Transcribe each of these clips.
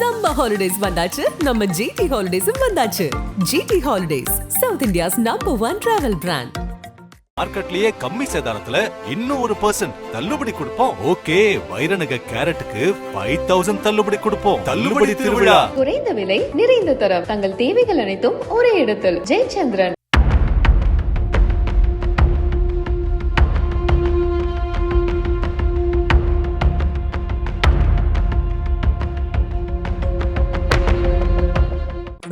Summer holidays வந்தாச்சு, நம்ம GT Holidays வந்தாச்சு. GT Holidays, South India's #1 travel brand. மார்க்கெட்லயே கம்மி சேதாரத்துல இன்னும் 1% தள்ளுபடி கொடுப்போம். ஓகே, வைரநக கேரட்டுக்கு 5000 தள்ளுபடி கொடுப்போம். தள்ளுபடி திருவிழா. குறைந்த விலை, நிறைந்த தரம். தங்கள் தேவைகள் அனைத்தும் ஒரே இடத்தில். ஜெயச்சந்திரன்.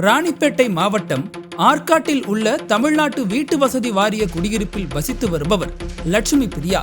ராணிப்பேட்டை மாவட்டம் ஆற்காட்டில் உள்ள தமிழ்நாட்டு வீட்டு வசதி வாரிய குடியிருப்பில் வசித்து வருபவர் லட்சுமி பிரியா.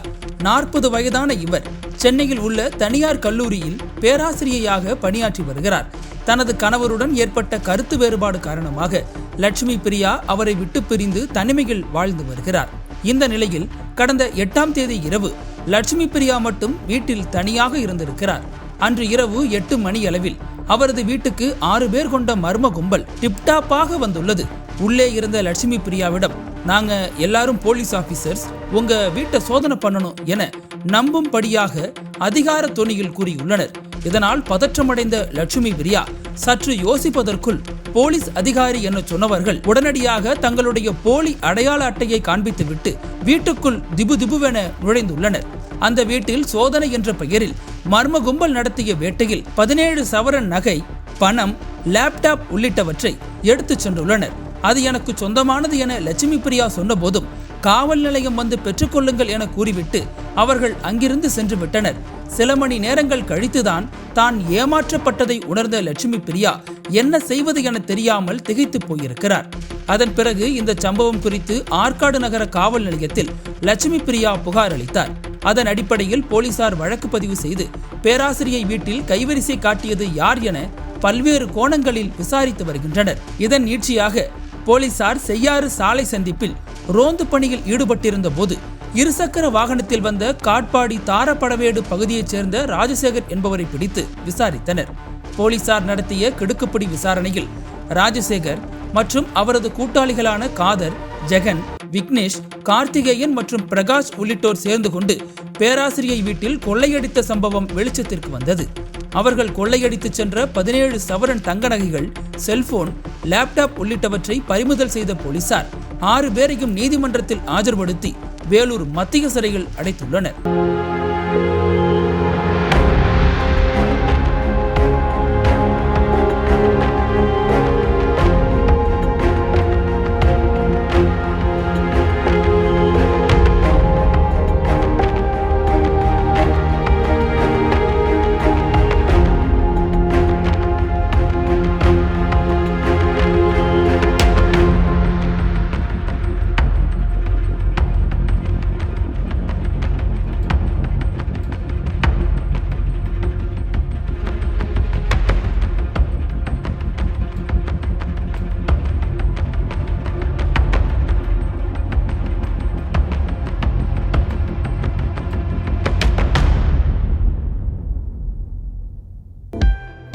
40 வயதான இவர் சென்னையில் உள்ள தனியார் கல்லூரியில் பேராசிரியையாக பணியாற்றி வருகிறார். தனது கணவருடன் ஏற்பட்ட கருத்து வேறுபாடு காரணமாக லட்சுமி பிரியா அவரை விட்டு பிரிந்து தனிமையில் வாழ்ந்து வருகிறார். இந்த நிலையில் கடந்த 8ஆம் தேதி இரவு லட்சுமி பிரியா மட்டும் வீட்டில் தனியாக இருந்திருக்கிறார். அன்று இரவு 8 மணி அளவில் அவரது வீட்டுக்கு 6 பேர் கொண்ட மர்ம கும்பல் டிப்டாப்பாக வந்துள்ளது. உள்ளே இருந்த லட்சுமி பிரியாவிடம், நாங்க எல்லாரும் போலீஸ் ஆபீசர்ஸ், உங்க வீட்டை சோதனை பண்ணணும் என நம்பும்படியாக அதிகார தொனியில் கூறியுள்ளனர். இதனால் பதற்றமடைந்த லட்சுமி பிரியா சற்று யோசிப்பதற்குள் போலீஸ் அதிகாரி என சொன்னவர்கள் உடனடியாக தங்களுடைய போலி அடையாள அட்டையை காண்பித்துவிட்டு வீட்டுக்குள் திபுதிபுவென நுழைந்துள்ளனர். அந்த வீட்டில் சோதனை என்ற பெயரில் மர்ம கும்பல் நடத்திய வேட்டையில் 17 சவரன் நகை, பணம், லேப்டாப் உள்ளிட்டவற்றை எடுத்துச் சென்றுள்ளனர். அது எனக்கு சொந்தமானது என லட்சுமி பிரியா சொன்ன போதும் காவல் நிலையம் வந்து பெற்றுக்கொள்ளுங்கள் என கூறிவிட்டு அவர்கள் அங்கிருந்து சென்று விட்டனர். சில மணி நேரங்கள் கழித்துதான் தான் ஏமாற்றப்பட்டதை உணர்ந்த லட்சுமி பிரியா என்ன செய்வது என தெரியாமல் திகைத்து போயிருக்கிறார். அதன் பிறகு இந்த சம்பவம் குறித்து ஆற்காடு நகர காவல் நிலையத்தில் லட்சுமி பிரியா புகார் அளித்தார். அதன் அடிப்படையில் போலீசார் வழக்கு பதிவு செய்து பேராசிரியை வீட்டில் கைவரிசை காட்டியது யார் என பல்வேறு கோணங்களில் விசாரித்து வருகின்றனர். இதன் நீட்சியாக போலீசார் செய்யாறு சாலை சந்திப்பில் ரோந்து பணியில் ஈடுபட்டிருந்த போது இருசக்கர வாகனத்தில் வந்த காட்பாடி தாரப்படவேடு பகுதியைச் சேர்ந்த ராஜசேகர் என்பவரை பிடித்து விசாரித்தனர். போலீசார் நடத்திய கிடுக்குப்பிடி விசாரணையில் ராஜசேகர் மற்றும் அவரது கூட்டாளிகளான காதர், ஜெகன், விக்னேஷ், கார்த்திகேயன் மற்றும் பிரகாஷ் உள்ளிட்டோர் சேர்ந்து கொண்டு பேராசிரியை வீட்டில் கொள்ளையடித்த சம்பவம் வெளிச்சத்திற்கு வந்தது. அவர்கள் கொள்ளையடித்து சென்ற 17 சவரன் தங்க நகைகள், செல்போன், லேப்டாப் உள்ளிட்டவற்றை பறிமுதல் செய்த போலீசார் 6 பேரையும் நீதிமன்றத்தில் ஆஜர்படுத்தி வேலூர் மத்திய சிறையில் அடைத்துள்ளனர்.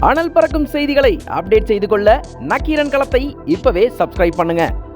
அனல் பறக்கும் செய்திகளை அப்டேட் செய்து கொள்ள நக்கீரன் களத்தை இப்பவே சப்ஸ்கிரைப் பண்ணுங்க.